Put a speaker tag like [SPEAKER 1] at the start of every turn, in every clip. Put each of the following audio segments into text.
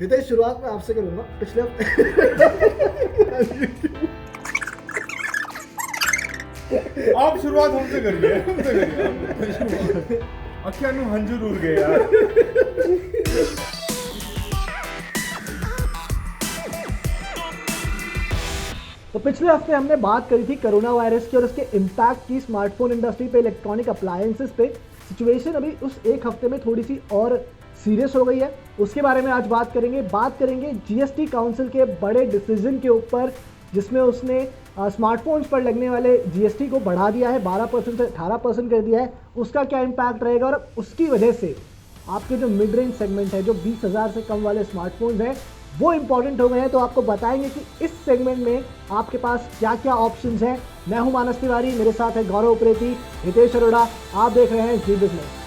[SPEAKER 1] हितेश, शुरुआत में आपसे करूंगा। पिछले
[SPEAKER 2] आप शुरुआत हमसे करिए। अक्या नु हंजूर उड़ गए यार।
[SPEAKER 1] तो पिछले हफ्ते हमने बात करी थी कोरोना वायरस की और उसके इम्पैक्ट की स्मार्टफोन इंडस्ट्री पे, इलेक्ट्रॉनिक अप्लायंसेस पे। सिचुएशन अभी उस एक हफ्ते में थोड़ी सी और सीरियस हो गई है, उसके बारे में आज बात करेंगे जीएसटी काउंसिल के बड़े डिसीजन के ऊपर, जिसमें उसने स्मार्टफोन्स पर लगने वाले जीएसटी को बढ़ा दिया है, 12% से 18% कर दिया है। उसका क्या इम्पैक्ट रहेगा और उसकी वजह से आपके जो मिड रेंज सेगमेंट है, जो 20,000 से कम वाले स्मार्टफोन्स हैं, वो इंपॉर्टेंट हो गए हैं। तो आपको बताएंगे कि इस सेगमेंट में आपके पास क्या क्या ऑप्शंस हैं। मैं हूं मानस तिवारी, मेरे साथ है गौरव उप्रेती, हितेश अरोड़ा। आप देख रहे हैं जी बिजनेस।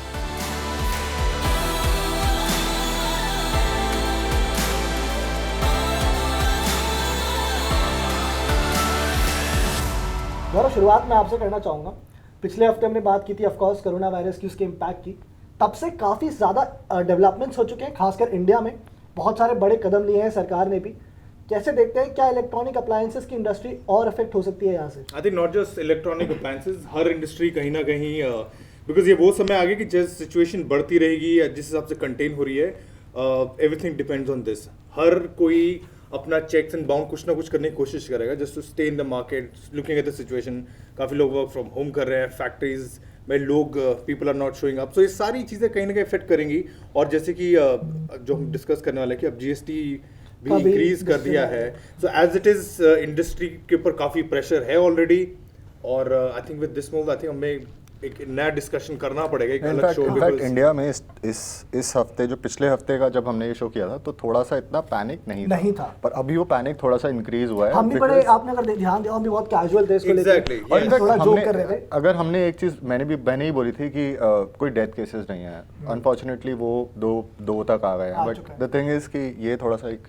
[SPEAKER 1] गौरव, शुरुआत में आपसे करना चाहूँगा। पिछले हफ्ते हमने बात की थी ऑफकोर्स कोरोना वायरस की, उसके इम्पैक्ट की। तब से काफ़ी ज़्यादा डेवलपमेंट्स हो चुके हैं, खासकर इंडिया में। बहुत सारे बड़े कदम लिए हैं सरकार ने भी। कैसे देखते हैं, क्या इलेक्ट्रॉनिक अप्लायंसेस की इंडस्ट्री और इफेक्ट हो सकती है यहाँ से?
[SPEAKER 2] I think not just electronic appliances, her industry कहीं ना कहीं, बिकॉज ये वो समय आ गया कि जिस सिचुएशन बढ़ती रहेगी या जिस हिसाब से कंटेन हो रही है, एवरीथिंग डिपेंड्स ऑन दिस। हर कोई अपना चेक्स एंड बाउंड कुछ ना कुछ करने की कोशिश करेगा just to stay in the market, looking at the situation. काफ़ी लोग वर्क फ्रॉम होम कर रहे हैं, फैक्ट्रीज में लोग, people are not showing up. So ये सारी चीज़ें कहीं ना कहीं इफेक्ट करेंगी। और जैसे कि जो हम डिस्कस करने वाले हैं कि अब जीएसटी भी इंक्रीज कर दिया है, so as it is industry के ऊपर काफ़ी प्रेशर है ऑलरेडी। और I think with this move I think हमें एक नया डिस्कशन करना पड़ेगा, एक अलग शो।
[SPEAKER 3] इनफैक्ट इंडिया में इस हफ्ते, जो पिछले हफ्ते का जब हमने ये शो किया था, तो थोड़ा सा इतना पैनिक नहीं था। पर अभी वो पैनिक थोड़ा सा इंक्रीज हुआ है।
[SPEAKER 1] हम भी बड़े, आपने अगर ध्यान दिया, हम भी बहुत कैजुअल थे इसको
[SPEAKER 2] Exactly,
[SPEAKER 1] लेकर, और थोड़ा जोक कर रहे थे।
[SPEAKER 3] अगर हमने एक चीज मैंने ही बोली थी कि कोई डेथ केसेस नहीं है, अनफॉर्चुनेटली वो दो तक आ गए हैं। बट द थिंग इज कि ये थोड़ा सा एक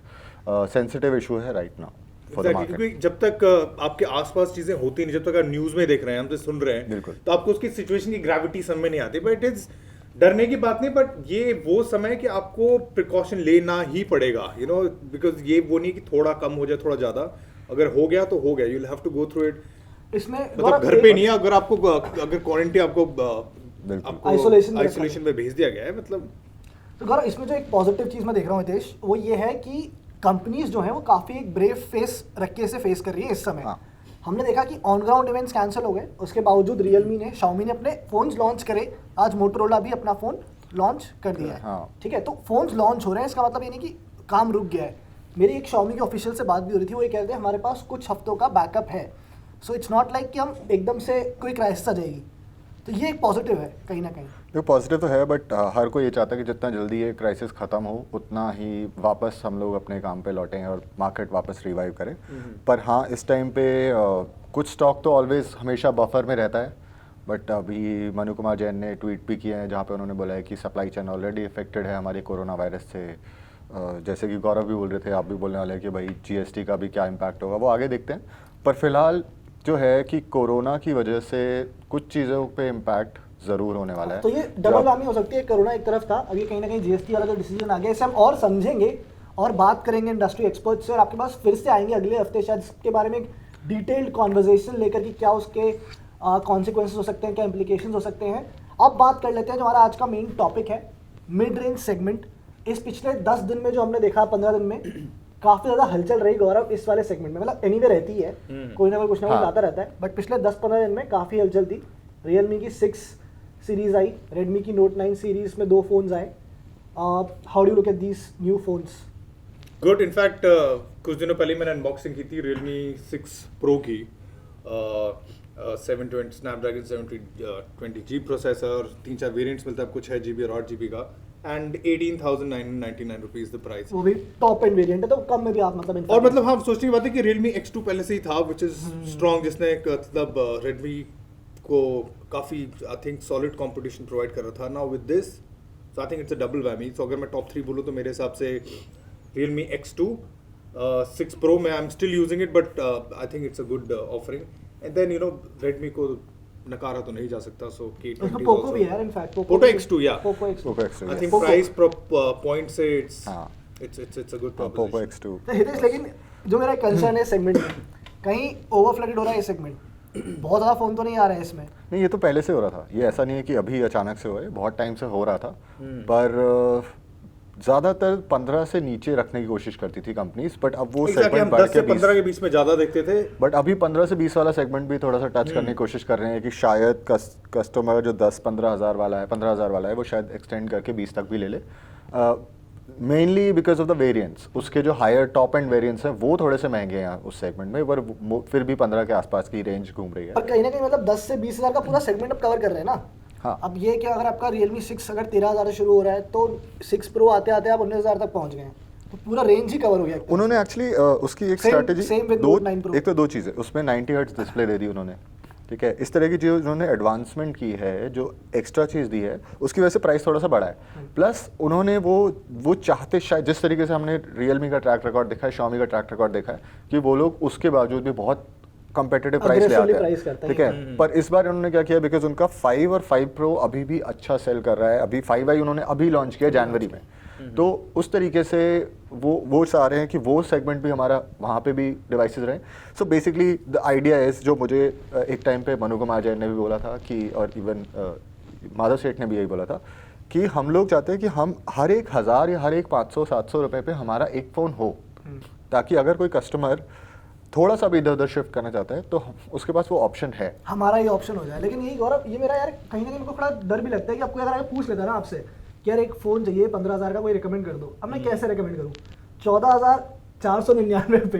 [SPEAKER 3] सेंसिटिव इशू है राइट नाउ।
[SPEAKER 2] क्योंकि जब तक आपके आसपास चीजें होती नहीं, जब तक आप न्यूज में देख रहे हैं, हम तो सुन रहे हैं, तो आपको उसकी सिचुएशन की ग्रेविटी समझ में नहीं आती। बट इट इज डरने की बात नहीं, बट ये वो समय है कि आपको प्रिकॉशन लेना ही पड़ेगा, यू नो, बिकॉज ये वो नहीं कि थोड़ा कम हो जाए, थोड़ा ज्यादा। अगर हो गया तो हो गया, you will have to go through it.
[SPEAKER 1] इसमें
[SPEAKER 2] मतलब घर पे नहीं है, अगर क्वारंटाइन आपको आइसोलेशन में भेज दिया गया है, मतलब।
[SPEAKER 1] तो गौरव, इसमें जो एक पॉजिटिव चीज़ मैं देख रहा हूँ हितेश, वो ये है कि कंपनीज जो हैं वो काफ़ी एक ब्रेव फेस रख के इसे फेस कर रही है इस समय। हमने देखा कि ऑन ग्राउंड इवेंट्स कैंसिल हो गए, उसके बावजूद रियलमी ने, शाओमी ने अपने फोन्स लॉन्च करे। आज मोटोरोला भी अपना फ़ोन लॉन्च कर दिया है। ठीक है, तो फोन्स लॉन्च हो रहे हैं, इसका मतलब ये नहीं कि काम रुक गया है। मेरी एक शाओमी के ऑफिशियल से बात भी हो रही थी, वो ये कह रहे थे हमारे पास कुछ हफ्तों का बैकअप है। सो इट्स नॉट लाइक कि हम एकदम से कोई क्राइसिस आ जाएगी। तो ये एक पॉजिटिव है कहीं ना कहीं।
[SPEAKER 3] ये पॉजिटिव तो है, बट हर कोई ये चाहता है कि जितना जल्दी ये क्राइसिस ख़त्म हो, उतना ही वापस हम लोग अपने काम पे लौटें और मार्केट वापस रिवाइव करें। पर हाँ, इस टाइम पे कुछ स्टॉक तो ऑलवेज हमेशा बफर में रहता है। बट अभी मनु कुमार जैन ने ट्वीट भी किए हैं जहाँ पे उन्होंने बोला है कि सप्लाई चेन ऑलरेडी इफेक्टेड है हमारे कोरोना वायरस से। जैसे कि गौरव भी बोल रहे थे, आप भी बोलने वाले हैं कि भाई जीएसटी का भी क्या इम्पैक्ट होगा, वो आगे देखते हैं। पर फिलहाल जो है कि कोरोना की वजह से कुछ चीज़ों पे इम्पैक्ट ज़रूर होने वाला है।
[SPEAKER 1] तो ये डबल गामी हो सकती है। कोरोना एक तरफ था, अभी कहीं ना कहीं जीएसटी वाला जो डिसीजन आ गया, इसे हम और समझेंगे और बात करेंगे इंडस्ट्री एक्सपर्ट से। और आपके पास फिर से आएंगे अगले हफ्ते शायद इसके बारे में एक डिटेल्ड कॉन्वर्जेशन लेकर कि क्या उसके कॉन्सिक्वेंसेस हो सकते हैं, क्या इंप्लीकेशंस हो सकते हैं। अब बात कर लेते हैं जो हमारा आज का मेन टॉपिक है, मिड रेंज सेगमेंट। इस पिछले 10 दिन में जो हमने देखा, 15 दिन में काफ़ी ज़्यादा हलचल रही गौरव इस वाले सेगमेंट में। मतलब एनीवे रहती है, कोई ना कोई कुछ ना कुछ आता रहता है, बट पिछले 10-15 दिन में काफ़ी हलचल थी। रियलमी की 6 सीरीज आई, रेडमी की नोट 9 सीरीज में 2 फोन्स आए। How do you look at these new phones?
[SPEAKER 2] Good. In fact कुछ दिनों पहले मैंने अनबॉक्सिंग की थी Realme 6 Pro की। 720 स्नैपड्रैगन 720G प्रोसेसर, 3-4 वेरिएंट्स मिलता है, कुछ है GB और 8GB का, एंड 18,999 रुपीज द प्राइस।
[SPEAKER 1] वो भी टॉप एंड वेरिएंट है, तो कम में भी आप मतलब।
[SPEAKER 2] और मतलब हाँ, सोचने की बात है कि Realme X2 पहले से ही था, विच इज स्ट्रॉन्ग, जिसने मतलब Redmi को काफ़ी I think solid competition provide कर रहा था। Now with this, so I think it's a double whammy. So अगर मैं टॉप 3 बोलूँ तो मेरे हिसाब से Realme X2, 6 Pro में I am still using it, but I think it's a good offering. And then you know Redmi को नकारा तो नहीं जा सकता, सो
[SPEAKER 1] पोको भी है इनफैक्ट,
[SPEAKER 2] पोको X2 या
[SPEAKER 1] Poco X2
[SPEAKER 2] I think price point से it's It's a good
[SPEAKER 3] Poco
[SPEAKER 2] proposition.
[SPEAKER 3] X2
[SPEAKER 1] तो हितेश, लेकिन जो मेरा कंसर्न है सेगमेंट में, कहीं ओवरफ्लडेड हो रहा है ये सेगमेंट, बहुत ज़्यादा फ़ोन तो नहीं आ रहा है इसमें।
[SPEAKER 3] नहीं, ये तो पहले से हो रहा था, ये ऐसा नहीं है कि अभी अचानक से हुआ है, बहुत टाइम से हो रहा था। पर ज़्यादातर 15 से नीचे रखने की कोशिश करती थी कंपनीज, बट अब वो
[SPEAKER 2] Exactly,
[SPEAKER 3] सेगमेंट
[SPEAKER 2] हम
[SPEAKER 3] बढ़
[SPEAKER 2] 10 से
[SPEAKER 3] के
[SPEAKER 2] 15 के बीच में ज़्यादा देखते थे।
[SPEAKER 3] बट अभी 15 से 20 वाला सेगमेंट भी थोड़ा सा टच करने की कोशिश कर रहे हैं कि शायद कस्टमर जो 10-15 हज़ार वाला है, 15 हज़ार वाला है, वो शायद एक्सटेंड करके 20 तक भी ले ले। Mainly because of the variants, उसके जो हायर टॉप एंड वेरिएंट्स हैं वो थोड़े से महंगे हैं उस सेगमेंट में, पर फिर भी 15 के आसपास की रेंज घूम रही है।
[SPEAKER 1] पर कहीं ना कहीं मतलब 10 से 20 हज़ार का पूरा सेगमेंट अब कवर कर रहे हैं ना।
[SPEAKER 3] हाँ।
[SPEAKER 1] अब ये कि अगर आपका Realme 6 अगर 13,000 से शुरू हो रहा है, तो 6 Pro आते आते आप 19,000 तक पहुंच गए हैं, तो पूरा रेंज ही कवर हो गया।
[SPEAKER 3] उन्होंने एक्चुअली उसकी एक
[SPEAKER 1] Same-
[SPEAKER 3] स्ट्रैटेजी
[SPEAKER 1] same with
[SPEAKER 3] दो,
[SPEAKER 1] Note 9 Pro।
[SPEAKER 3] एक तो दो चीज़ें उसमें 90 हर्ट्ज डिस्प्ले दे दी उन्होंने, ठीक है। इस तरह की जो उन्होंने एडवांसमेंट की है, जो एक्स्ट्रा चीज़ दी है, उसकी वजह से प्राइस थोड़ा सा बढ़ा है। प्लस उन्होंने वो चाहते शायद, जिस तरीके से हमने Realme का ट्रैक रिकॉर्ड देखा है, Xiaomi का ट्रैक रिकॉर्ड देखा है, कि वो लोग उसके बावजूद भी बहुत कंपेटिटिव प्राइस ले
[SPEAKER 1] Aggressively
[SPEAKER 3] आते
[SPEAKER 1] price
[SPEAKER 3] हैं,
[SPEAKER 1] करते
[SPEAKER 3] ठीक
[SPEAKER 1] हैं।
[SPEAKER 3] है। पर इस बार उन्होंने क्या किया, बिकॉज उनका 5 और 5 Pro अभी भी अच्छा सेल कर रहा है, अभी 5i उन्होंने अभी लॉन्च किया जनवरी में, तो उस तरीके से वो चाह रहे हैं कि वो सेगमेंट भी हमारा वहाँ पे भी डिवाइसेस रहें। So basically the idea is, जो मुझे एक टाइम पे मनु कुमार जैन ने भी बोला था कि, और इवन माधव सेठ ने भी यही बोला था कि हम लोग चाहते हैं कि हम हर एक 1000 या हर एक 500-700 रुपये पे हमारा एक फ़ोन हो, ताकि अगर कोई कस्टमर थोड़ा सा भी इधर उधर शिफ्ट करना चाहता है तो उसके पास वो ऑप्शन है,
[SPEAKER 1] हमारा ये ऑप्शन हो जाए। लेकिन यही गौरव, ये मेरा यार कहीं ना कहीं मेरे को थोड़ा डर भी लगता है कि आपको अगर पूछ लेता है ना आपसे कि यार एक फ़ोन चाहिए 15,000 का, कोई रिकमेंड कर दो, अब मैं कैसे रिकमेंड करूँ? 14,499 पे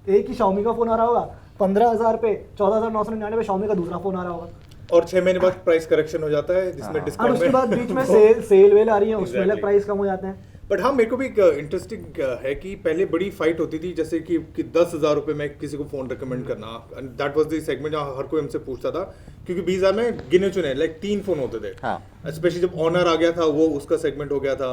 [SPEAKER 1] एक ही Xiaomi का फ़ोन आ रहा होगा, 15,000 पे 14,999 पे Xiaomi का दूसरा फ़ोन आ रहा होगा,
[SPEAKER 2] और 6 महीने बाद प्राइस करेक्शन हो जाता है, जिसमें
[SPEAKER 1] और
[SPEAKER 2] डिस्काउंट
[SPEAKER 1] उसके बाद बीच में सेल वेल आ रही है, उसमें अलग
[SPEAKER 2] Exactly.
[SPEAKER 1] प्राइस कम हो जाते हैं।
[SPEAKER 2] बट हाँ, मेरे को भी इंटरेस्टिंग है कि पहले बड़ी फाइट होती थी, जैसे कि 10,000 रुपये में किसी को फ़ोन रिकमेंड करना, and that was the segment जहाँ हर कोई हमसे पूछता था, क्योंकि 20,000 में गिने चुने लाइक 3 फ़ोन होते थे।
[SPEAKER 3] हाँ।
[SPEAKER 2] स्पेशली जब ऑनर आ गया था, वो उसका सेगमेंट हो गया था।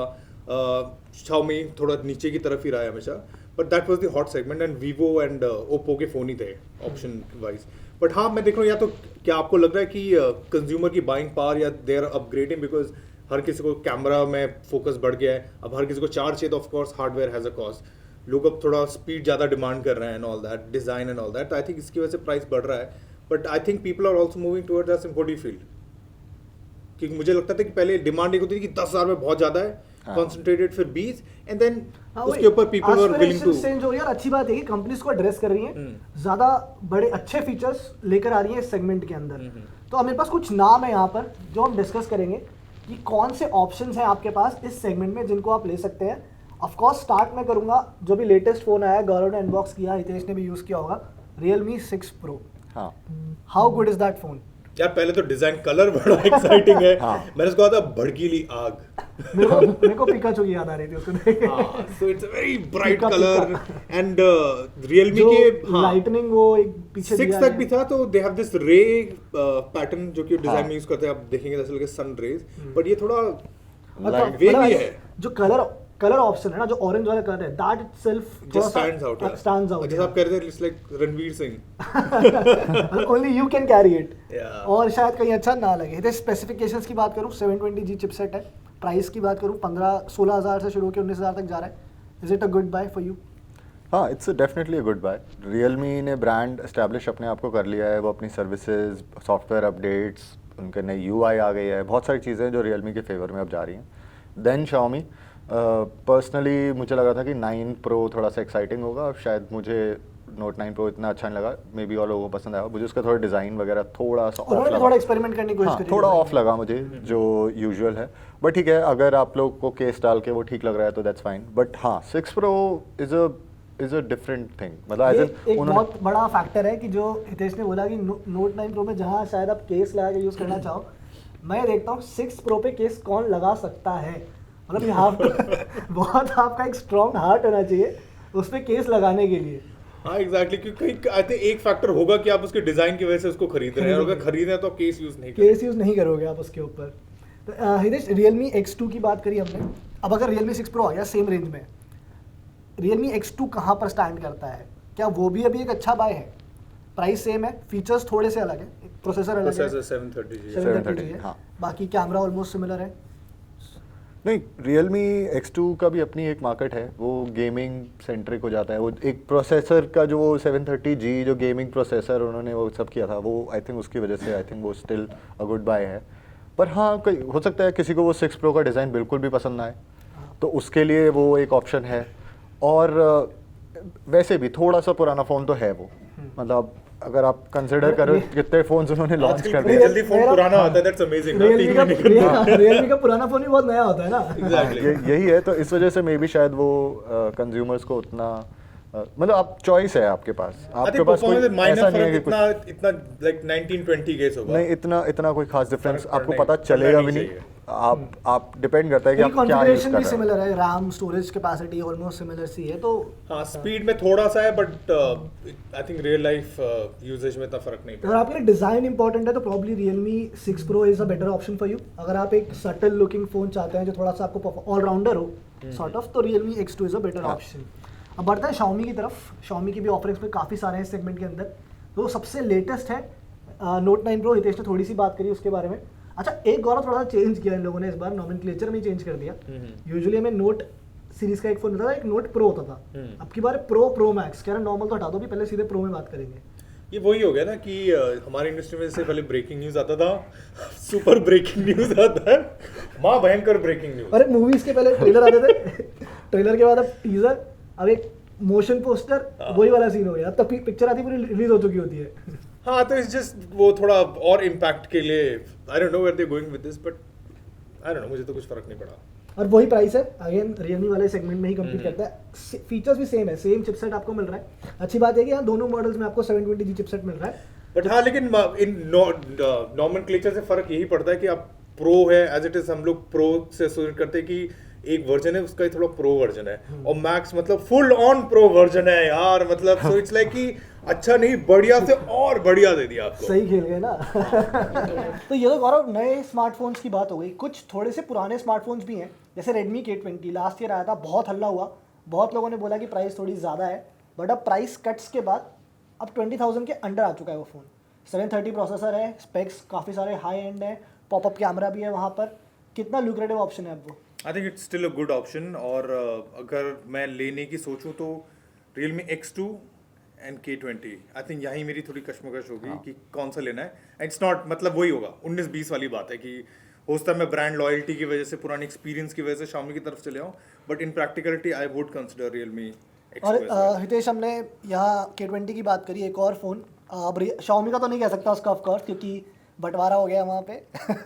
[SPEAKER 2] Xiaomi थोड़ा नीचे की तरफ ही रहा है हमेशा, but that was the hot segment, and Vivo and Oppo के फ़ोन ही थे ऑप्शन वाइज। बट हाँ, मैं देख रहा हूँ, या तो क्या आपको लग रहा है कि कंज्यूमर की बाइंग पावर या दे आर अपग्रेडिंग, बिकॉज हर किसी को कैमरा में फोकस बढ़ गया है, अब हर किसी को चार्ज चाहिए, तो of course hardware has a cost, लोग अब थोड़ा स्पीड ज़्यादा डिमांड कर रहे हैं and all that, design and all that, तो आई थिंक इसकी वजह से प्राइस बढ़ रहा है। But I think people are also moving towards that. What do you feel? क्योंकि मुझे लगता था कि पहले डिमांड एक होती थी कि 10,000 में बहुत ज़्यादा है, कॉन्सेंट्रेटेड, फिर 20, एंड देन उसके ऊपर people were willing to
[SPEAKER 1] change हो रही है। और अच्छी बात है कि कंपनीज को एड्रेस कर रही हैं, ज्यादा बड़े अच्छे फीचर्स लेकर आ रही हैं इस सेगमेंट के अंदर। तो अब मेरे पास कुछ नाम है यहाँ पर जो हम डिस्कस करेंगे कि कौन से ऑप्शंस हैं आपके पास इस सेगमेंट में जिनको आप ले सकते हैं। ऑफ कोर्स स्टार्ट मैं करूंगा जो भी लेटेस्ट फोन आया है, गौरव ने अनबॉक्स किया, हितेश ने भी यूज किया होगा, Realme 6 Pro।
[SPEAKER 3] हाँ।
[SPEAKER 1] How good is that phone?
[SPEAKER 2] यार पहले तो डिजाइन कलर बड़ा एक्साइटिंग है।
[SPEAKER 3] हाँ।
[SPEAKER 2] मैंने उसको कहा था भड़कीली आग।
[SPEAKER 1] मेरे को पिकाचू की याद आ रही थी उसको देख के।
[SPEAKER 2] So it's a very bright
[SPEAKER 1] पीका
[SPEAKER 2] कलर, एंड Realme
[SPEAKER 1] जो
[SPEAKER 2] के
[SPEAKER 1] लाइटनिंग वो एक पीछे
[SPEAKER 2] 6
[SPEAKER 1] दिया
[SPEAKER 2] तक
[SPEAKER 1] है।
[SPEAKER 2] भी था, तो दे हैव दिस रे पैटर्न जो कि डिजाइन
[SPEAKER 3] हाँ।
[SPEAKER 2] में यूज करते हैं, आप देखेंगे दरअसल के सन रेज, बट ये थोड़ा
[SPEAKER 1] मतलब
[SPEAKER 2] wavy है।
[SPEAKER 1] जो कलर ऑप्शन है ना, जो ऑरेंज वाला कलर है, that itself
[SPEAKER 2] just stands out,
[SPEAKER 1] stands out.
[SPEAKER 2] जैसे आप कह रहे थे, it's like Ranveer Singh.
[SPEAKER 1] Only you can carry it.
[SPEAKER 2] Yeah.
[SPEAKER 1] और शायद कहीं अच्छा ना लगे। इधर स्पेसिफिकेशंस की बात करूं, 720G चिपसेट है। प्राइस की बात करूं, 16,000 से शुरू होकर 19,000 तक जा रहा है। Is it a good buy for you?
[SPEAKER 3] हाँ, it's definitely a good buy. Realme ने ब्रांड एस्टैब्लिश अपने आप को कर लिया है, वो अपनी सर्विसेज, सॉफ्टवेयर अपडेट्स, उनके नई UI आ गई है, बहुत सारी चीज़ें जो Realme के फेवर में अब जा रही हैं। देन Xiaomi, पर्सनली मुझे लगा था कि 9 Pro थोड़ा सा एक्साइटिंग होगा, अब शायद मुझे Note 9 Pro इतना अच्छा नहीं लगा, मे बी और लोगों को पसंद आया, मुझे उसका थोड़ा डिज़ाइन वगैरह थोड़ा सा ऑफ
[SPEAKER 1] उन्होंने
[SPEAKER 3] लगा।
[SPEAKER 1] थोड़ा एक्सपेरिमेंट करने की कोशिश
[SPEAKER 3] हाँ,
[SPEAKER 1] करी।
[SPEAKER 3] थोड़ा ऑफ लगा मुझे, जो यूजुअल है, बट ठीक है, अगर आप लोग को केस डाल के वो ठीक लग रहा है तो दैट्स फाइन। बट हाँ, 6 Pro is a different thing, मतलब
[SPEAKER 1] ये
[SPEAKER 3] एज
[SPEAKER 1] एक बहुत बड़ा फैक्टर है कि जो हितेश ने बोला कि Note 9 Pro में जहाँ शायद आप केस लगा के यूज़ करना चाहो, मैं देखता हूँ 6 Pro पे केस कौन लगा सकता है। मतलब ये बहुत आपका एक स्ट्रॉन्ग हार्ट होना चाहिए उस पर केस लगाने के लिए।
[SPEAKER 2] हाँ एग्जैक्टली, क्योंकि आई थिंक एक फैक्टर होगा कि आप उसके डिजाइन की वजह से उसको खरीद रहे हैं, और अगर खरीद रहे हैं तो आप केस यूज नहीं
[SPEAKER 1] केस यूज़ नहीं करोगे आप उसके ऊपर। तो हितेश, Realme X2 की बात करी हमने, अब अगर Realme 6 Pro आ गया सेम रेंज में, Realme X2 कहाँ पर स्टैंड करता है? क्या वो भी अभी एक अच्छा बाय है? प्राइस सेम है, फीचर्स थोड़े से अलग है, प्रोसेसर अलग है,
[SPEAKER 2] 730G
[SPEAKER 1] 730 है,
[SPEAKER 3] हाँ।
[SPEAKER 1] बाकी कैमरा ऑलमोस्ट सिमिलर है।
[SPEAKER 3] नहीं, Realme X2 का भी अपनी एक मार्केट है, वो गेमिंग सेंट्रिक हो जाता है। वो एक प्रोसेसर का जो 730G जो गेमिंग प्रोसेसर उन्होंने वो सब किया था, वो आई थिंक उसकी वजह से आई थिंक वो स्टिल अ गुड बाय है। पर हाँ, कोई हो सकता है किसी को वो 6 Pro का डिज़ाइन बिल्कुल भी पसंद ना आए, तो उसके लिए वो एक ऑप्शन है। और वैसे भी थोड़ा सा पुराना फ़ोन तो है वो, मतलब अगर आप कंसिडर करो कितने फोन्स उन्होंने लॉन्च कर
[SPEAKER 2] आजकल
[SPEAKER 3] दिए।
[SPEAKER 2] जल्दी फोन पुराना आता है, दैट्स अमेजिंग।
[SPEAKER 1] रियलमी का पुराना फोन भी बहुत नया होता है ना।
[SPEAKER 2] एग्जैक्टली
[SPEAKER 3] यही है, तो इस वजह से मे बी शायद वो कंज्यूमर्स को उतना मतलब आप चॉइस है आपके पास, आपके पास कोई ऐसा नहीं है कि
[SPEAKER 2] इतना इतना लाइक 1920 केस होगा
[SPEAKER 3] नहीं, इतना कोई खास डिफरेंस
[SPEAKER 2] फर्क
[SPEAKER 3] आपको
[SPEAKER 2] पड़ना
[SPEAKER 3] पता
[SPEAKER 2] ही-
[SPEAKER 3] चलेगा
[SPEAKER 2] पड़ना
[SPEAKER 3] भी
[SPEAKER 2] नहीं
[SPEAKER 3] नहीं। आप डिपेंड करता है कि आप क्या यूज
[SPEAKER 1] कॉन्फ़िगरेशन
[SPEAKER 3] कर
[SPEAKER 1] भी
[SPEAKER 3] रहे
[SPEAKER 1] सिमिलर है, RAM storage capacity almost similar सी है, तो
[SPEAKER 2] हाँ स्पीड में थोड़ा सा है, but I think real life usage में इतना फर्क नहीं
[SPEAKER 1] अगर
[SPEAKER 2] पड़ता।
[SPEAKER 1] आपके लिए डिज़ाइन इंपॉर्टेंट है तो probably Realme 6 Pro is a better option for you. अगर आप एक सटल लुकिंग फ़ोन चाहते हैं जो थोड़ा सा आपको ऑलराउंडर हो सॉर्ट ऑफ, तो Realme X2 is a better
[SPEAKER 3] हाँ।
[SPEAKER 1] ऑप्शन। अब बढ़ते हैं Xiaomi की तरफ। Xiaomi की भी ऑफरिंग्स में काफ़ी सारे हैं इस सेगमेंट के अंदर। तो सबसे लेटेस्ट है Note 9 Pro। हितेश ने थोड़ी सी बात करी उसके बारे में। अच्छा, एक गौरव थोड़ा सा चेंज किया इन लोगों ने इस बार, नॉमेनक्लेचर में चेंज कर दिया। यूजुअली हमें नोट सीरीज का एक फोन होता था, एक नोट प्रो होता था। अब की बार प्रो मैक्स कह रहे नॉर्मल तो हटा दो भी, पहले सीधे प्रो में बात करेंगे।
[SPEAKER 2] ये वही हो गया ना कि हमारी इंडस्ट्री में से पहले ब्रेकिंग न्यूज आता था, सुपर ब्रेकिंग न्यूज आता है, माँ भयंकर ब्रेकिंग न्यूज।
[SPEAKER 1] अरे मूवीज के पहले ट्रेलर आते थे ट्रेलर के बाद अब टीजर, अब एक मोशन पोस्टर, वही वाला सीन हो गया। अब तक पिक्चर आती पूरी रिलीज हो चुकी होती है।
[SPEAKER 2] हाँ तो इट्स जस्ट वो थोड़ा और इम्पैक्ट के लिए, I don't know where they going with this, but I don't know, मुझे तो कुछ फर्क नहीं पड़ा।
[SPEAKER 1] और वही प्राइस है, अगेन Realme वाले सेगमेंट में ही कंपीट करता है। फीचर्स भी सेम है, सेम चिपसेट आपको मिल रहा है। अच्छी बात है कि यहाँ दोनों मॉडल्स में आपको 720G चिपसेट मिल रहा है।
[SPEAKER 2] बट हाँ, लेकिन इन नॉमेनक्लेचर से फर्क यही पड़ता है कि आप प्रो है एज इट इज, हम लोग प्रो से एसोसिएट करते हैं कि एक वर्जन है उसका, थोड़ा प्रो वर्जन है, और मैक्स मतलब फुल ऑन प्रो वर्जन है यार, मतलब सो इट्स लाइक कि अच्छा नहीं, बढ़िया से और बढ़िया दे दिया आपको।
[SPEAKER 1] सही खेल गए ना। तो ये तो गौरव नए स्मार्टफोन्स की बात हो गई। कुछ थोड़े से पुराने स्मार्टफोन्स भी हैं, जैसे Redmi K20 लास्ट ईयर आया था, बहुत हल्ला हुआ, बहुत लोगों ने बोला कि प्राइस थोड़ी ज़्यादा है, बट अब प्राइस कट्स के बाद अब 20,000 के अंडर आ चुका है वो फ़ोन। 730 प्रोसेसर है, स्पेक्स काफ़ी सारे हाई एंड है, पॉपअप कैमरा भी है वहाँ पर। कितना लुक्रेटिव ऑप्शन है अब वो?
[SPEAKER 2] आई think it's still a good option, और अगर मैं लेने की सोचूं तो Realme X2 and K20, I think यही मेरी थोड़ी कश्मकश होगी कि कौन सा लेना है। इट्स नॉट मतलब वही होगा 19-20 वाली बात है कि हो सकता है मैं ब्रांड लॉयल्टी की वजह से, पुरानी एक्सपीरियंस की वजह से Xiaomi की तरफ चले आऊँ, but in practicality I would consider Realme X2
[SPEAKER 1] और
[SPEAKER 2] as well.
[SPEAKER 1] हितेश, हमने यहाँ K20 की बात करी, एक और फ़ोन अब Xiaomi का तो नहीं कह सकता उसका ऑफकोर्स, क्योंकि बंटवारा हो गया वहाँ पे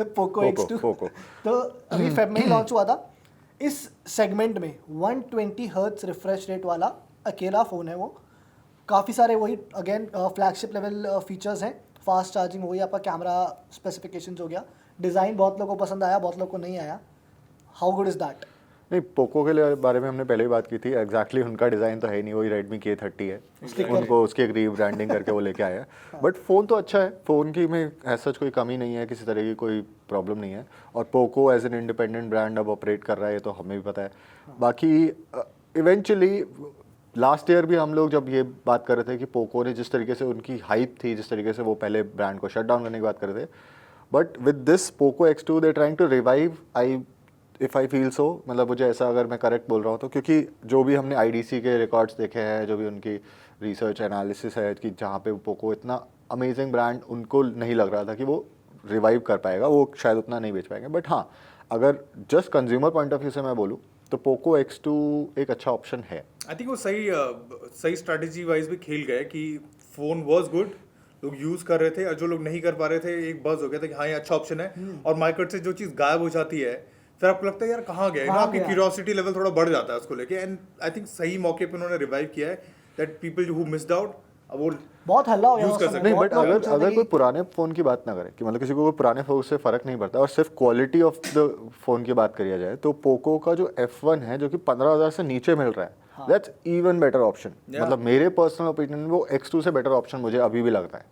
[SPEAKER 1] पोको X2
[SPEAKER 3] पोको।
[SPEAKER 1] तो अभी फेब में ही लॉन्च हुआ था। इस सेगमेंट में 120 हर्ट्ज रिफ्रेश रेट वाला अकेला फ़ोन है वो। काफ़ी सारे वही अगेन फ्लैगशिप लेवल फीचर्स हैं, फास्ट चार्जिंग हो गई, आपका कैमरा स्पेसिफिकेशंस हो गया, डिज़ाइन बहुत लोगों को पसंद आया, बहुत लोगों को नहीं आया। How good is that?
[SPEAKER 3] नहीं, पोको के लिए बारे में हमने पहले ही बात की थी। एग्जैक्टली उनका डिज़ाइन तो है नहीं, वही Redmi K30 है, उनको उसकी एक रीब्रांडिंग करके वो लेके आया है। बट फ़ोन तो अच्छा है, फ़ोन की में ऐसा कोई कमी नहीं है, किसी तरह की कोई प्रॉब्लम नहीं है। और Poco as an independent brand अब ऑपरेट कर रहा है, तो हमें भी पता है। बाकी इवेंचुअली लास्ट ईयर भी हम लोग जब ये बात कर रहे थे कि पोको ने जिस तरीके से उनकी हाइप थी, जिस तरीके से वो पहले ब्रांड को शट डाउन करने की बात कर रहे थे, but with this Poco X2 they trying to revive, if I feel so, मतलब मुझे ऐसा, अगर मैं करेक्ट बोल रहा हूँ तो, क्योंकि जो भी हमने IDC के रिकॉर्ड्स देखे हैं, जो भी उनकी रिसर्च एनालिसिस है, कि जहाँ पे पोको इतना अमेजिंग ब्रांड, उनको नहीं लग रहा था कि वो रिवाइव कर पाएगा, वो शायद उतना नहीं बेच पाएंगे। बट हाँ, अगर just consumer point of view से मैं बोलूँ तो पोको X2 एक अच्छा ऑप्शन है।
[SPEAKER 2] आई थिंक वो सही स्ट्रैटेजी वाइज भी खेल गए कि फोन वाज गुड, लोग यूज कर रहे थे, और जो लोग नहीं कर पा रहे थे एक बज़ हो गया था कि हाँ ये अच्छा ऑप्शन है, और मार्केट से जो चीज़ गायब हो जाती है फिर आपको लगता है यार कहाँ गया, ना आपकी क्यूरियोसिटी लेवल थोड़ा बढ़ जाता है उसको लेके। एंड आई थिंक सही मौके पे उन्होंने रिवाइव किया है, that people who missed out अब वो
[SPEAKER 1] बहुत हल्ला हो गया
[SPEAKER 2] यूज कर
[SPEAKER 1] उस समय।
[SPEAKER 2] सकते
[SPEAKER 3] नहीं,
[SPEAKER 1] बहुत
[SPEAKER 3] बट
[SPEAKER 1] लोग पूछ रहे
[SPEAKER 3] अगर
[SPEAKER 1] थे
[SPEAKER 3] कोई
[SPEAKER 1] कि
[SPEAKER 3] पुराने फ़ोन की बात ना करे, कि मतलब किसी को कोई पुराने फ़ोन से फ़र्क नहीं पड़ता और सिर्फ क्वालिटी ऑफ द फ़ोन की बात करी जाए, तो पोको का जो F1 है, जो कि 15,000 से नीचे मिल रहा है, दैट्स इवन बेटर ऑप्शन। मतलब मेरे पर्सनल ओपिनियन में वो X2 से बेटर ऑप्शन मुझे अभी भी लगता है,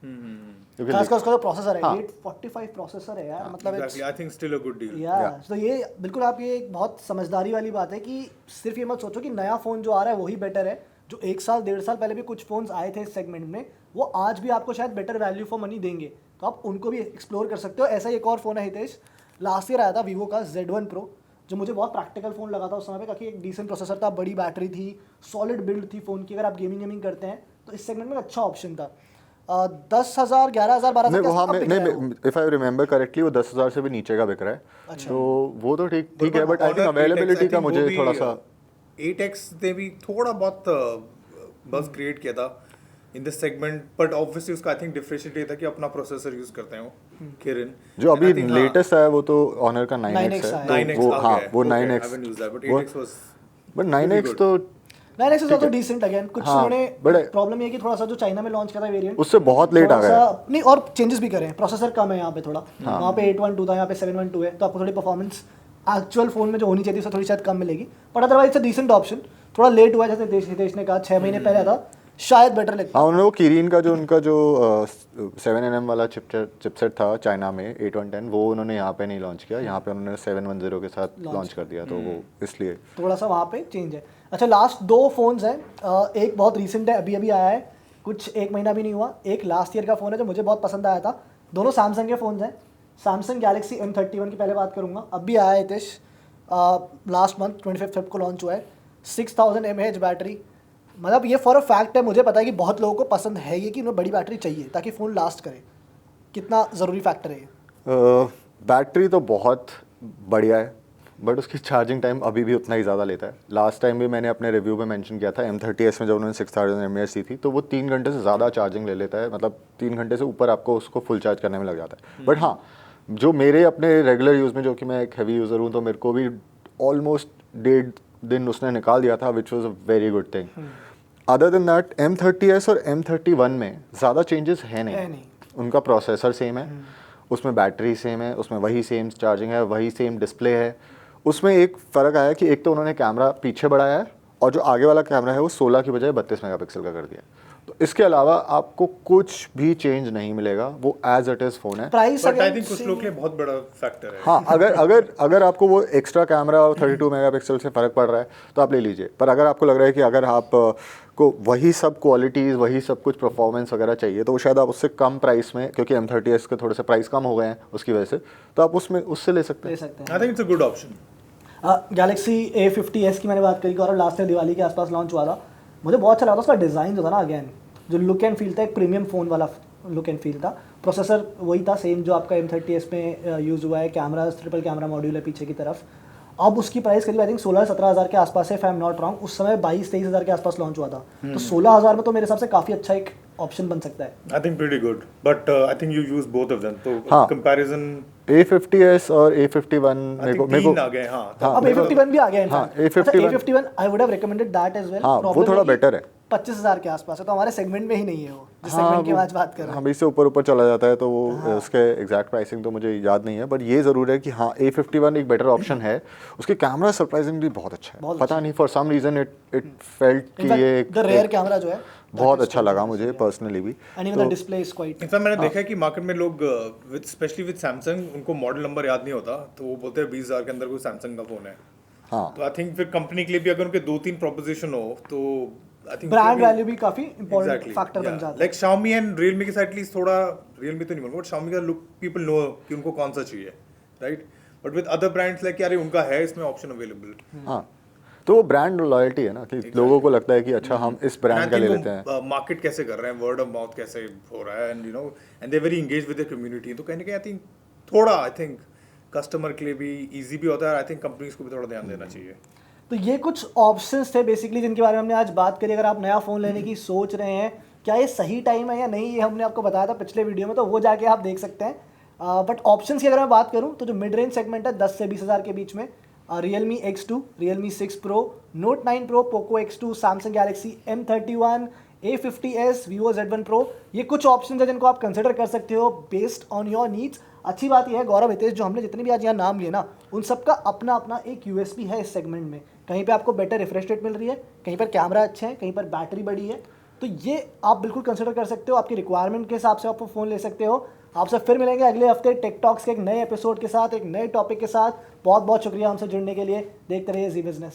[SPEAKER 3] क्योंकि
[SPEAKER 1] खासकर उसका जो प्रोसेसर है,
[SPEAKER 3] हाँ।
[SPEAKER 1] 845 प्रोसेसर है यार, मतलब
[SPEAKER 2] exactly I think still a good deal.
[SPEAKER 1] तो ये बिल्कुल आप ये एक बहुत समझदारी वाली बात है कि सिर्फ ये मत सोचो कि नया फ़ोन जो आ रहा है वही बेटर है। जो 1 साल 1.5 साल पहले भी कुछ फ़ोन्स आए थे इस सेगमेंट में, वो आज भी आपको शायद बेटर वैल्यू फॉर मनी देंगे, तो आप उनको भी एक्सप्लोर कर सकते हो। ऐसा ही एक और फ़ोन है हितेश, लास्ट ईयर आया था वीवो का Z1 Pro, जो मुझे बहुत प्रैक्टिकल फ़ोन लगा था उस समय पे, क्योंकि एक डिसेंट प्रोसेसर था, बड़ी बैटरी थी, सॉलिड बिल्ड थी फ़ोन की। अगर आप गेमिंग करते हैं तो इस सेगमेंट में अच्छा ऑप्शन था। 10,000, 11,000, 12,000
[SPEAKER 3] नहीं, वहाँ में
[SPEAKER 1] नहीं,
[SPEAKER 3] नहीं, इफ आई रिमेंबर करेक्टली वो 10,000 से भी नीचे का बिक रहा है।
[SPEAKER 1] अच्छा।
[SPEAKER 3] तो वो तो ठीक है, बट आई थिंक अवेलेबिलिटी का मुझे थोड़ा सा
[SPEAKER 2] 8X ने भी थोड़ा बहुत बस क्रिएट किया था in this segment, but obviously उसका आई थिंक डिफरेंशिएट ये था कि अपना प्रोसेसर यूज करते हैं वो किरिन।
[SPEAKER 3] जो अभी लेटेस्ट आया वो तो ऑनर का 9X है,
[SPEAKER 2] 9X
[SPEAKER 3] तो वो
[SPEAKER 2] आ
[SPEAKER 3] हाँ
[SPEAKER 2] गया है।
[SPEAKER 3] वो
[SPEAKER 2] Okay,
[SPEAKER 3] 9X,
[SPEAKER 2] I haven't used that, but 8X was
[SPEAKER 3] but 9X तो
[SPEAKER 1] 9X is also decent again. कुछ
[SPEAKER 3] हाँ,
[SPEAKER 1] उन्होंने
[SPEAKER 3] but-
[SPEAKER 1] प्रॉब्लम ये है कि थोड़ा सा जो चाइना में लॉन्च किया था वेरिएंट
[SPEAKER 3] उससे बहुत लेट आ गया।
[SPEAKER 1] नहीं, और चेंजेस भी करे हैं, प्रोसेसर कम है यहाँ पे थोड़ा, वहाँ पे 812 था, यहाँ पे 712 है, तो आपको थोड़ी परफॉर्मेंस एक्चुअल फोन में जो होनी चाहिए थी उससे थोड़ी शायद कम मिलेगी, but otherwise it's a decent option. थोड़ा लेट हुआ जैसे हितेश ने कहा, 6 महीने पहले था, शायद बेटर लगता।
[SPEAKER 3] हाँ, उन्होंने वो किरीन का जो उनका जो 7nm वाला चिपसेट था चाइना में 8110, वो उन्होंने यहाँ पे नहीं लॉन्च किया, यहाँ पे उन्होंने 710 के साथ लॉन्च कर दिया, तो वो इसलिए
[SPEAKER 1] थोड़ा सा वहाँ पे चेंज है। अच्छा, लास्ट 2 फोन्स हैं, एक बहुत रिसेंट है, अभी आया है, कुछ 1 महीना भी नहीं हुआ। एक लास्ट ईयर का फ़ोन है जो मुझे बहुत पसंद आया था। दोनों सैमसंग के फ़ोन्स हैं, सैमसंग गैलेक्सी M31 की पहले बात करूँगा। अभी आया है हितेश, लास्ट मंथ 25 फेब को लॉन्च हुआ है। 6000 mAh बैटरी, मतलब ये फॉर अ फैक्ट है, मुझे पता है कि बहुत लोगों को पसंद है ये कि उन्हें बड़ी बैटरी चाहिए ताकि फ़ोन लास्ट करे। कितना ज़रूरी फैक्टर है ये?
[SPEAKER 3] बैटरी तो बहुत बढ़िया है, बट उसकी चार्जिंग टाइम अभी भी उतना ही ज़्यादा लेता है। लास्ट टाइम भी मैंने अपने रिव्यू में मेंशन किया था, M30s में जब उन्होंने 6000 mAh दी थी, तो वो 3 घंटे से ज़्यादा चार्जिंग ले लेता है, मतलब 3 घंटे से ऊपर आपको उसको फुल चार्ज करने में लग जाता है। बट हाँ, जो मेरे अपने रेगुलर यूज़ में, जो कि मैं एक हैवी यूज़र हूँ, तो मेरे को भी ऑलमोस्ट 1.5 दिन उसने निकाल दिया था, which was a very good thing. Other than that M30s और M31 में ज़्यादा चेंजेस है नहीं। उनका प्रोसेसर सेम है, उसमें बैटरी सेम है, उसमें वही सेम चार्जिंग है, वही सेम डिस्प्ले है। उसमें एक फ़र्क आया कि एक तो उन्होंने कैमरा पीछे बढ़ाया है, और जो आगे वाला कैमरा है वो 16 की बजाय 32 मेगापिक्सल का कर दिया। तो इसके अलावा आपको कुछ भी चेंज नहीं मिलेगा, वो एज इट इज़ फ़ोन है।
[SPEAKER 1] प्राइस
[SPEAKER 2] बट आई थिंक कुछ लोग के लिए बहुत बड़ा फैक्टर है।
[SPEAKER 3] हाँ, अगर आपको वो एक्स्ट्रा कैमरा और 32 मेगापिक्सल से फ़र्क पड़ रहा है तो आप ले लीजिए, पर अगर आपको लग रहा है कि अगर आप को वही सब क्वालिटीज़, वही सब कुछ परफॉर्मेंस वगैरह चाहिए, तो शायद आप उससे कम प्राइस में, क्योंकि M30s के थोड़े से प्राइस कम हो गए हैं उसकी वजह से, तो आप उससे ले सकते हैं।
[SPEAKER 2] आई think it's a good option.
[SPEAKER 1] Galaxy A50s की मैंने बात करी, और लास्ट ईयर दिवाली के आसपास लॉन्च हुआ था। मुझे बहुत अच्छा लगा था उसका डिज़ाइन जो था ना, अगेन जो लुक एंड फील था, एक प्रीमियम फ़ोन वाला लुक एंड फील था। प्रोसेसर वही था सेम जो आपका M30s में यूज़ हुआ है। कैमरा ट्रिपल कैमरा मॉड्यूल है पीछे की तरफ। अब उसकी प्राइस करीब आई थिंक 16-17 हज़ार के आसपास है, if I am not wrong. उस समय 22-23 हज़ार के आसपास लॉन्च हुआ था, तो 16 हज़ार में तो मेरे हिसाब से काफ़ी अच्छा एक ऑप्शन बन सकता है।
[SPEAKER 2] I think pretty good, but I think you use both of them, तो
[SPEAKER 3] हाँ,
[SPEAKER 2] कंपैरिजन
[SPEAKER 3] A50s और A51 मेरे को
[SPEAKER 2] आ गए। हाँ,
[SPEAKER 1] अब A51 भी आ गया है।
[SPEAKER 3] हाँ,
[SPEAKER 1] A51 I would have recommended that as well.
[SPEAKER 3] हाँ, वो थोड़ा बेटर है।
[SPEAKER 1] 25,000 के आसपास है, तो हमारे सेगमेंट में ही नहीं है वो, जिस
[SPEAKER 3] हाँ,
[SPEAKER 1] सेगमेंट की आज बात कर रहे हैं।
[SPEAKER 3] हम इससे ऊपर चला जाता है, तो वो उसके एग्जैक्ट प्राइसिंग तो मुझे याद नहीं है, बट ये ज़रूर है कि हाँ, A51 एक बेटर ऑप्शन है। उसके कैमरा सरप्राइजिंगली बहुत अच्छा है, पता नहीं for some reason it felt कि ये
[SPEAKER 1] द रेयर कैमरा जो है
[SPEAKER 3] बहुत अच्छा लगा मुझे पर्सनली भी।
[SPEAKER 1] And even the display is quite.
[SPEAKER 2] In fact मैंने देखा है कि मार्केट में लोग विद स्पेशली विद सैमसंग, उनको मॉडल नंबर याद नहीं होता, तो वो बोलते हैं 20,000 के अंदर कोई सैमसंग का फोन है।
[SPEAKER 3] हाँ,
[SPEAKER 2] तो आई थिंक फिर कंपनी के लिए भी अगर उनके 2-3 प्रोपोजिशन हो, तो आई थिंक
[SPEAKER 1] ब्रांड वैल्यू भी काफी इंपॉर्टेंट फैक्टर बन जाता है।
[SPEAKER 2] लाइक Xiaomi एंड Realme के साथ एटलीस्ट थोड़ा, Realme तो नहीं बोलूंगा, बट Xiaomi का लुक पीपल नो कि उनको कौन सा चाहिए, right? But with other brands like यार उनका है इसमें ऑप्शन अवेलेबल।
[SPEAKER 3] हाँ, तो वो ब्रांड लॉयल्टी है ना, कि लोगों को लगता है कि अच्छा हम इस ब्रांड का ले लेते हैं।
[SPEAKER 2] मार्केट कैसे कर रहे हैं, वर्ड ऑफ माउथ कैसे हो रहा है, and you know, and they very engage with the community, तो कहीं ना कहीं आई थिंक थोड़ा, आई थिंक कस्टमर के लिए भी इजी भी होता है। आई थिंक कंपनीज को भी थोड़ा ध्यान देना चाहिए।
[SPEAKER 1] तो ये कुछ ऑप्शंस थे बेसिकली जिनके बारे में हमने आज बात करी। अगर आप नया फ़ोन लेने की सोच रहे हैं, क्या ये सही टाइम है या नहीं, ये हमने आपको बताया था पिछले वीडियो में, तो वो जाके आप देख सकते हैं। बट ऑप्शंस की अगर मैं बात करूं तो जो मिड रेंज सेगमेंट है 10 से 20 हज़ार के बीच में, Realme X2, Realme 6 Pro, Note 9 Pro, Poco X2, Samsung Galaxy M31, A50s, Vivo Z1 Pro, ये कुछ ऑप्शन है जिनको आप कंसिडर कर सकते हो बेस्ड ऑन योर नीड्स। अच्छी बात यह है गौरव, हितेश, जो हमने जितने भी आज यहाँ नाम लिए ना, उन सबका अपना अपना एक USP है इस सेगमेंट में। कहीं पे आपको बेटर रिफ्रेश रेट मिल रही है, कहीं पर कैमरा अच्छे हैं, कहीं पर बैटरी बड़ी है, तो ये आप बिल्कुल कंसिडर कर सकते हो। आपकी रिक्वायरमेंट के हिसाब से आप फ़ोन ले सकते हो। आपसे फिर मिलेंगे अगले हफ्ते टेक टॉक्स के एक नए एपिसोड के साथ, एक नए टॉपिक के साथ। बहुत बहुत शुक्रिया हमसे जुड़ने के लिए। देखते रहिए जी बिजनेस।